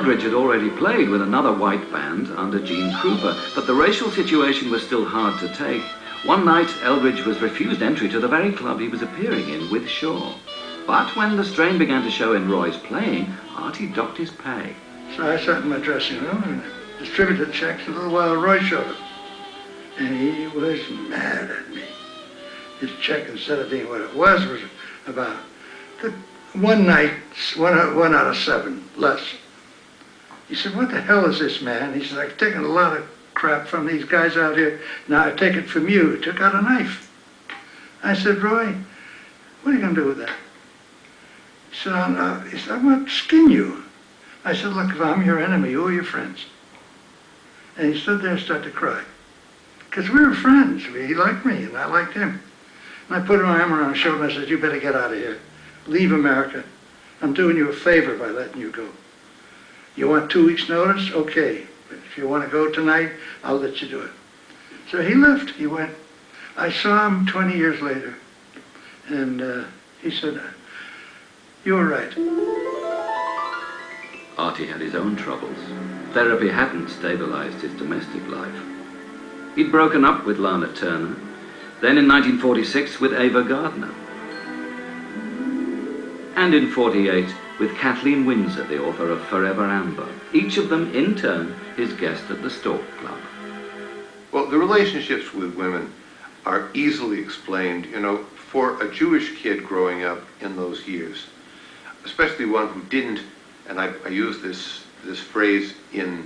Eldridge had already played with another white band under Gene Krupa, but the racial situation was still hard to take. One night, Eldridge was refused entry to the very club he was appearing in with Shaw. But when the strain began to show in Roy's playing, Artie docked his pay. So I sat in my dressing room and distributed checks. A little while Roy showed up. And he was mad at me. His check, instead of being what it was about one night, one out of 7, less. He said, what the hell is this, man? He said, I've taken a lot of crap from these guys out here. Now I take it from you. He took out a knife. I said, Roy, what are you going to do with that? He said, I'm going to skin you. I said, look, if I'm your enemy, who are your friends? And he stood there and started to cry. Because we were friends. He liked me, and I liked him. And I put my arm around his shoulder and I said, you better get out of here. Leave America. I'm doing you a favor by letting you go. You want 2 weeks' notice? Okay. But if you want to go tonight, I'll let you do it. So he left. He went. I saw him 20 years later. And he said, you were right. Artie had his own troubles. Therapy hadn't stabilized his domestic life. He'd broken up with Lana Turner, then in 1946 with Ava Gardner, and in 48 with Kathleen Windsor, the author of Forever Amber, each of them in turn his guest at the Stork Club. Well, the relationships with women are easily explained, you know, for a Jewish kid growing up in those years, especially one who didn't, and I use this phrase in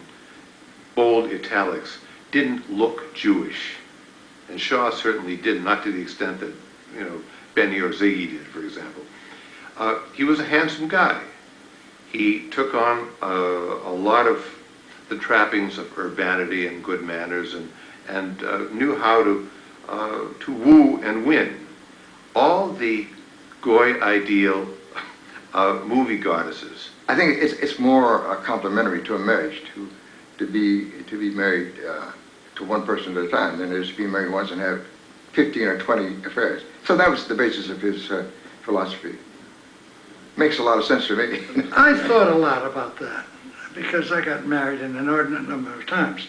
bold italics, didn't look Jewish. And Shaw certainly did, not to the extent that, you know, Benny or Ziggy did, for example. He was a handsome guy. He took on a lot of the trappings of urbanity and good manners, and knew how to woo and win. All the Goy ideal movie goddesses. I think it's more complimentary to a marriage to be married to one person at a time than it is to be married once and have 15 or 20 affairs. So that was the basis of his philosophy. Makes a lot of sense to me. I thought a lot about that because I got married an inordinate number of times.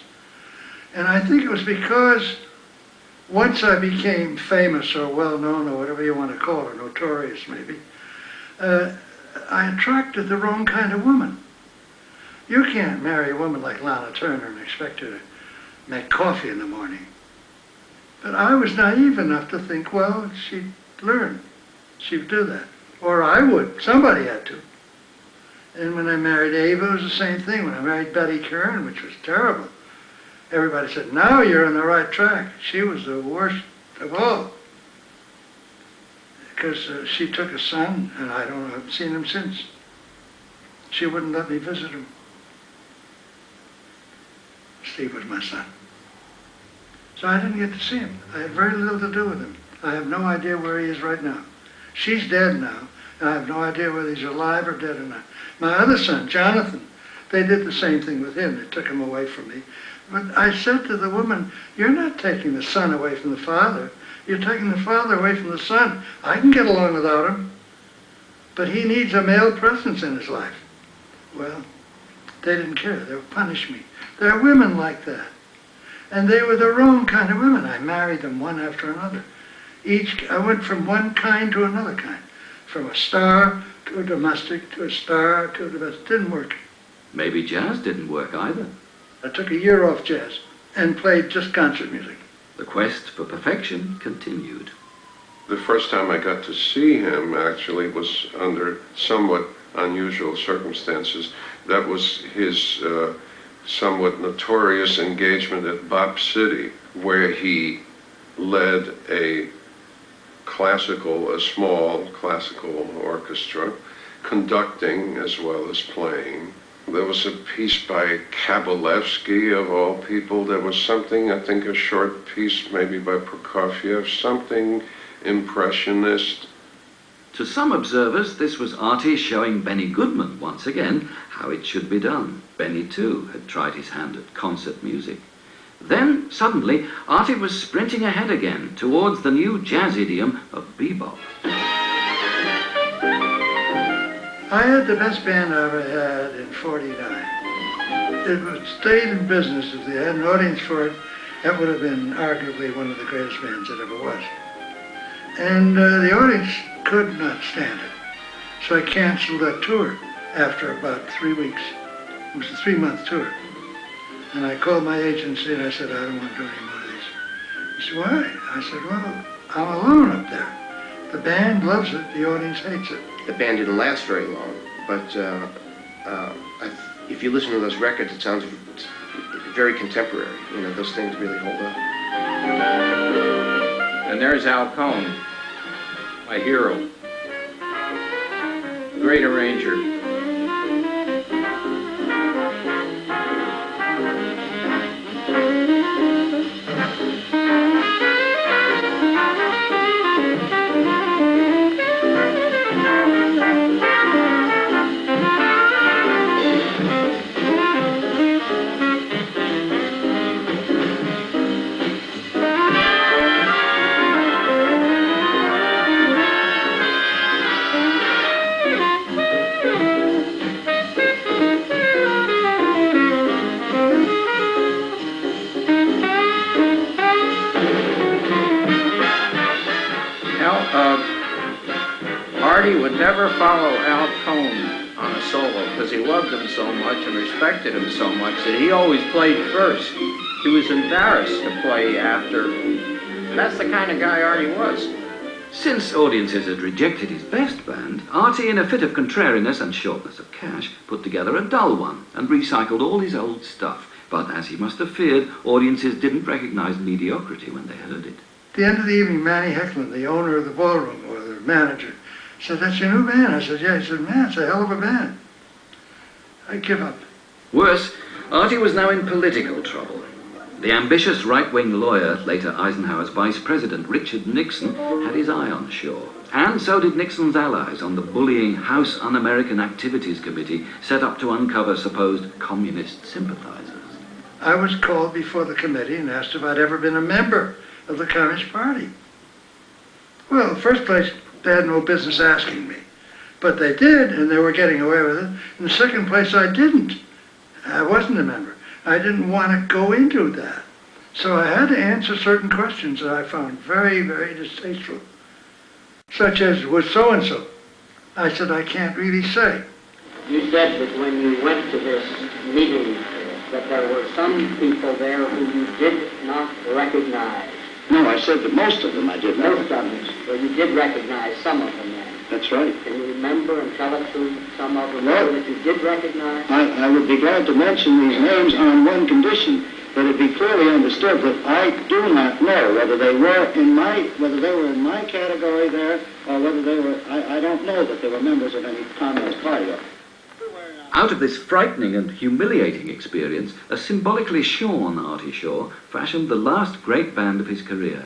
And I think it was because once I became famous or well-known or whatever you want to call it, notorious maybe, I attracted the wrong kind of woman. You can't marry a woman like Lana Turner and expect her to make coffee in the morning. But I was naive enough to think, well, she'd learn. She'd do that. Or I would. Somebody had to. And when I married Ava, it was the same thing. When I married Betty Kern, which was terrible, everybody said, now you're on the right track. She was the worst of all. Because she took a son, and I haven't seen him since. She wouldn't let me visit him. Steve was my son. So I didn't get to see him. I had very little to do with him. I have no idea where he is right now. She's dead now, and I have no idea whether he's alive or dead or not. My other son, Jonathan, they did the same thing with him. They took him away from me. But I said to the woman, you're not taking the son away from the father. You're taking the father away from the son. I can get along without him. But he needs a male presence in his life. Well, they didn't care. They would punish me. There are women like that. And they were the wrong kind of women. I married them one after another. I went from one kind to another kind. From a star to a domestic to a star to a domestic. It didn't work. Maybe jazz didn't work either. I took a year off jazz and played just concert music. The quest for perfection continued. The first time I got to see him, actually, was under somewhat unusual circumstances. That was his somewhat notorious engagement at Bop City, where he led a small classical orchestra, conducting as well as playing. There was a piece by Kabalevsky, of all people. There was something, I think a short piece maybe by Prokofiev, something impressionist. To some observers, this was Artie showing Benny Goodman once again how it should be done. Benny, too, had tried his hand at concert music. Then, suddenly, Artie was sprinting ahead again towards the new jazz idiom of bebop. I had the best band I ever had in '49. it would stayed in business. If they had an audience for it, that would have been arguably one of the greatest bands that ever was. And the audience could not stand it. So I canceled that tour after about 3 weeks. It was a 3-month tour. And I called my agency and I said, I don't want to do any more of these. He said, why? I said, well, I'm alone up there. The band loves it, the audience hates it. The band didn't last very long, but if you listen to those records, it sounds very contemporary. You know, those things really hold up. And there's Al Cohn, my hero. Great arranger. Artie would never follow Al Cohn on a solo because he loved him so much and respected him so much that he always played first. He was embarrassed to play after. And that's the kind of guy Artie was. Since audiences had rejected his best band, Artie, in a fit of contrariness and shortness of cash, put together a dull one and recycled all his old stuff. But as he must have feared, audiences didn't recognize mediocrity when they heard it. At the end of the evening, Manny Hecklin, the owner of the ballroom, or the manager, said, that's your new band? I said, yeah. He said, man, it's a hell of a band. I give up. Worse, Artie was now in political trouble. The ambitious right-wing lawyer, later Eisenhower's vice president, Richard Nixon, had his eye on Shaw. And so did Nixon's allies on the bullying House Un-American Activities Committee set up to uncover supposed communist sympathizers. I was called before the committee and asked if I'd ever been a member of the Communist Party. Well, in the first place, they had no business asking me. But they did, and they were getting away with it. In the second place, I didn't. I wasn't a member. I didn't want to go into that. So I had to answer certain questions that I found very, very distasteful. Such as, was so-and-so? I said, I can't really say. You said that when you went to this meeting, that there were some people there who you did not recognize. No, I said that most of them I did Most of them. Well, you did recognize some of them then. That's right. Can you remember and tell us who some of them Well, were that you did recognize? I would be glad to mention these names on one condition, that it be clearly understood that I do not know whether they were in my category there, or whether they were, I don't know that they were members of any Communist Party. Out of this frightening and humiliating experience, a symbolically shorn Artie Shaw fashioned the last great band of his career.